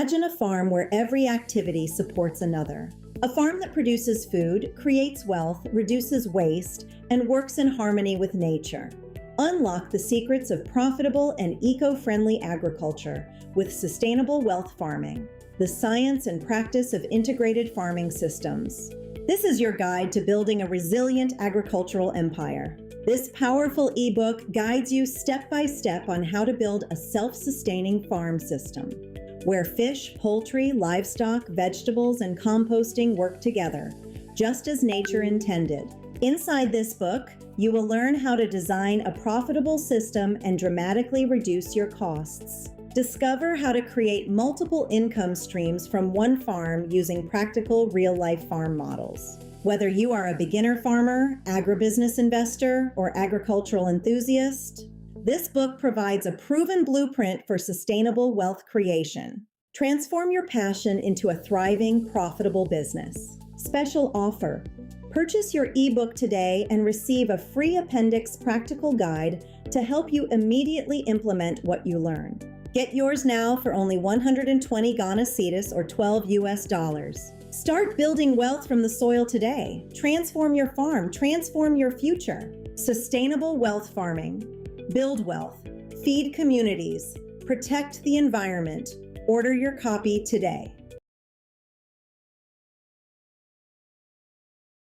Imagine a farm where every activity supports another. A farm that produces food, creates wealth, reduces waste, and works in harmony with nature. Unlock the secrets of profitable and eco-friendly agriculture with sustainable wealth farming, the science and practice of integrated farming systems. This is your guide to building a resilient agricultural empire. This powerful ebook guides you step by step on how to build a self-sustaining farm system, where fish, poultry, livestock, vegetables, and composting work together, just as nature intended. Inside this book, you will learn how to design a profitable system and dramatically reduce your costs. Discover how to create multiple income streams from one farm using practical real-life farm models. Whether you are a beginner farmer, agribusiness investor, or agricultural enthusiast, this book provides a proven blueprint for sustainable wealth creation. Transform your passion into a thriving, profitable business. Special offer. Purchase your ebook today and receive a free Appendix practical guide to help you immediately implement what you learn. Get yours now for only 120 Ghana cedis or $12 US. Start building wealth from the soil today. Transform your farm, transform your future. Sustainable wealth farming. Build wealth, feed communities, protect the environment. Order your copy today.